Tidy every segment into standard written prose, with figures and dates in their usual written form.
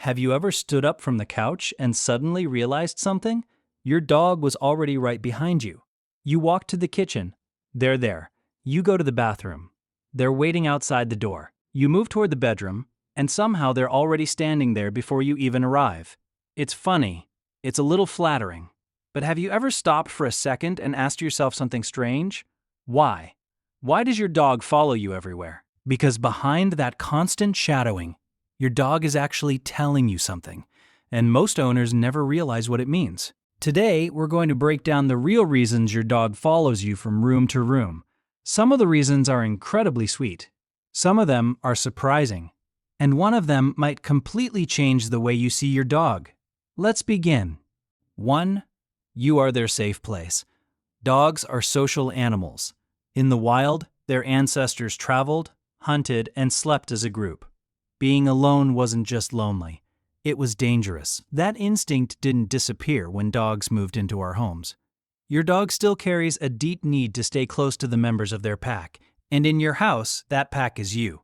Have you ever stood up from the couch and suddenly realized something? Your dog was already right behind you. You walk to the kitchen. They're there. You go to the bathroom. They're waiting outside the door. You move toward the bedroom, and somehow they're already standing there before you even arrive. It's funny. It's a little flattering. But have you ever stopped for a second and asked yourself something strange? Why? Why does your dog follow you everywhere? Because behind that constant shadowing, your dog is actually telling you something, and most owners never realize what it means. Today, we're going to break down the real reasons your dog follows you from room to room. Some of the reasons are incredibly sweet. Some of them are surprising. And one of them might completely change the way you see your dog. Let's begin. 1. You are their safe place. Dogs are social animals. In the wild, their ancestors traveled, hunted, and slept as a group. Being alone wasn't just lonely. It was dangerous. That instinct didn't disappear when dogs moved into our homes. Your dog still carries a deep need to stay close to the members of their pack, and in your house, that pack is you.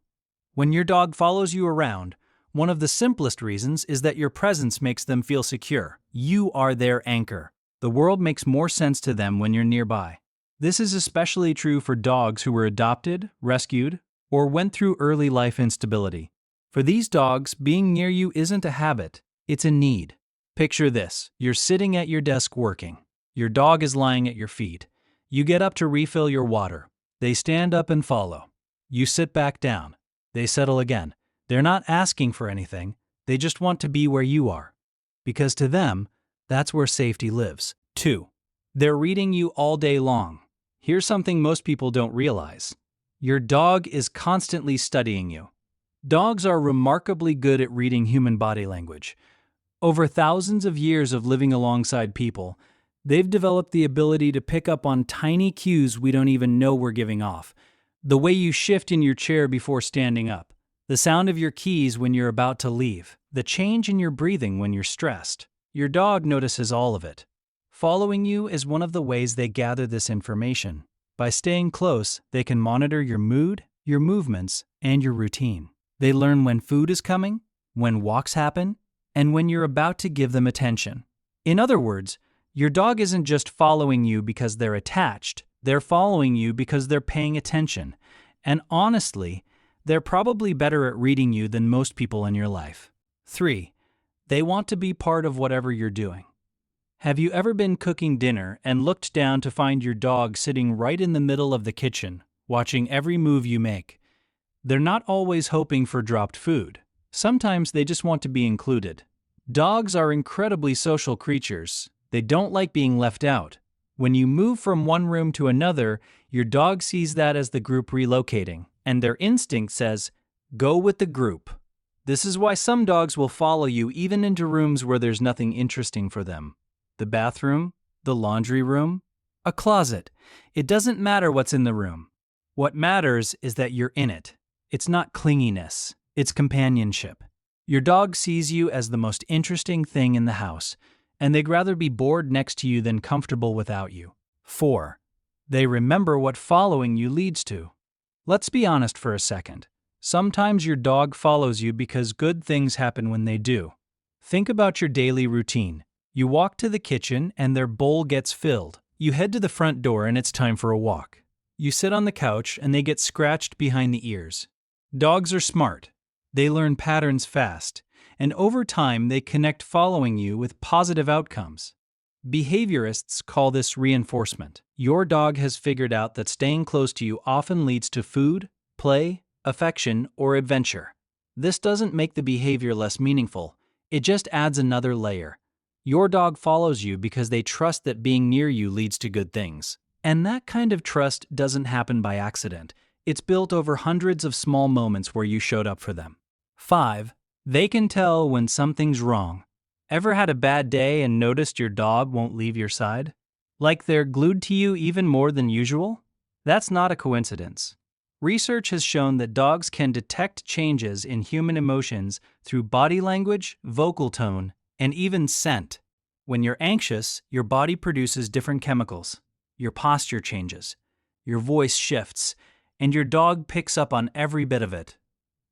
When your dog follows you around, one of the simplest reasons is that your presence makes them feel secure. You are their anchor. The world makes more sense to them when you're nearby. This is especially true for dogs who were adopted, rescued, or went through early life instability. For these dogs, being near you isn't a habit, it's a need. Picture this. You're sitting at your desk working. Your dog is lying at your feet. You get up to refill your water. They stand up and follow. You sit back down. They settle again. They're not asking for anything. They just want to be where you are. Because to them, that's where safety lives. 2. They're reading you all day long. Here's something most people don't realize. Your dog is constantly studying you. Dogs are remarkably good at reading human body language. Over thousands of years of living alongside people, they've developed the ability to pick up on tiny cues we don't even know we're giving off. The way you shift in your chair before standing up, the sound of your keys when you're about to leave, the change in your breathing when you're stressed. Your dog notices all of it. Following you is one of the ways they gather this information. By staying close, they can monitor your mood, your movements, and your routine. They learn when food is coming, when walks happen, and when you're about to give them attention. In other words, your dog isn't just following you because they're attached, they're following you because they're paying attention. And honestly, they're probably better at reading you than most people in your life. 3. They want to be part of whatever you're doing. Have you ever been cooking dinner and looked down to find your dog sitting right in the middle of the kitchen, watching every move you make? They're not always hoping for dropped food. Sometimes they just want to be included. Dogs are incredibly social creatures. They don't like being left out. When you move from one room to another, your dog sees that as the group relocating, and their instinct says, go with the group. This is why some dogs will follow you even into rooms where there's nothing interesting for them. The bathroom, the laundry room, a closet. It doesn't matter what's in the room. What matters is that you're in it. It's not clinginess, it's companionship. Your dog sees you as the most interesting thing in the house, and they'd rather be bored next to you than comfortable without you. 4. They remember what following you leads to. Let's be honest for a second. Sometimes your dog follows you because good things happen when they do. Think about your daily routine. You walk to the kitchen and their bowl gets filled. You head to the front door and it's time for a walk. You sit on the couch and they get scratched behind the ears. Dogs are smart. They learn patterns fast, and over time they connect following you with positive outcomes. Behaviorists call this reinforcement. Your dog has figured out that staying close to you often leads to food, play, affection, or adventure. This doesn't make the behavior less meaningful. It just adds another layer. Your dog follows you because they trust that being near you leads to good things. And that kind of trust doesn't happen by accident. It's built over hundreds of small moments where you showed up for them. 5. They can tell when something's wrong. Ever had a bad day and noticed your dog won't leave your side? Like they're glued to you even more than usual? That's not a coincidence. Research has shown that dogs can detect changes in human emotions through body language, vocal tone, and even scent. When you're anxious, your body produces different chemicals. Your posture changes. Your voice shifts. And your dog picks up on every bit of it.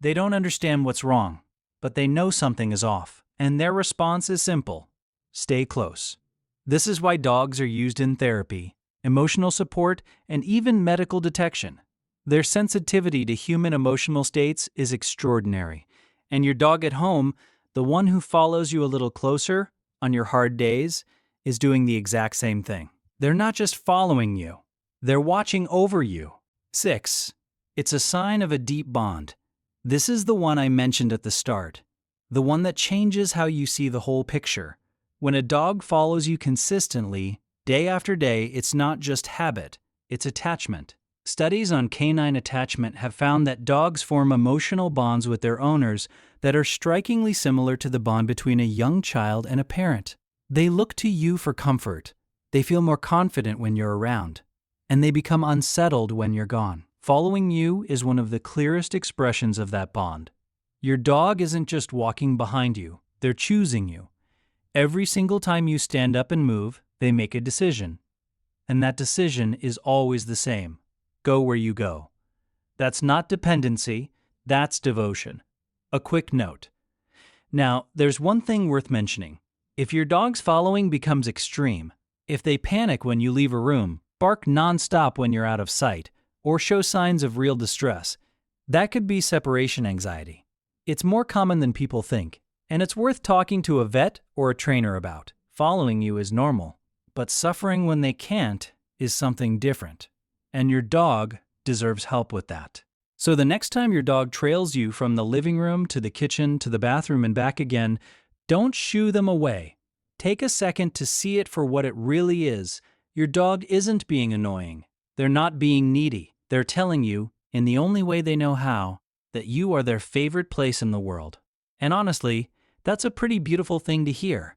They don't understand what's wrong, but they know something is off. And their response is simple: stay close. This is why dogs are used in therapy, emotional support, and even medical detection. Their sensitivity to human emotional states is extraordinary. And your dog at home, the one who follows you a little closer on your hard days, is doing the exact same thing. They're not just following you, they're watching over you. 6. It's a sign of a deep bond. This is the one I mentioned at the start, the one that changes how you see the whole picture. When a dog follows you consistently, day after day, it's not just habit, it's attachment. Studies on canine attachment have found that dogs form emotional bonds with their owners that are strikingly similar to the bond between a young child and a parent. They look to you for comfort, they feel more confident when you're around, and they become unsettled when you're gone. Following you is one of the clearest expressions of that bond. Your dog isn't just walking behind you, they're choosing you. Every single time you stand up and move, they make a decision. And that decision is always the same: go where you go. That's not dependency, that's devotion. A quick note. Now, there's one thing worth mentioning. If your dog's following becomes extreme, if they panic when you leave a room, bark nonstop when you're out of sight, or show signs of real distress, that could be separation anxiety. It's more common than people think, and it's worth talking to a vet or a trainer about. Following you is normal, but suffering when they can't is something different. And your dog deserves help with that. So the next time your dog trails you from the living room to the kitchen to the bathroom and back again, don't shoo them away. Take a second to see it for what it really is. Your dog isn't being annoying. They're not being needy. They're telling you, in the only way they know how, that you are their favorite place in the world. And honestly, that's a pretty beautiful thing to hear.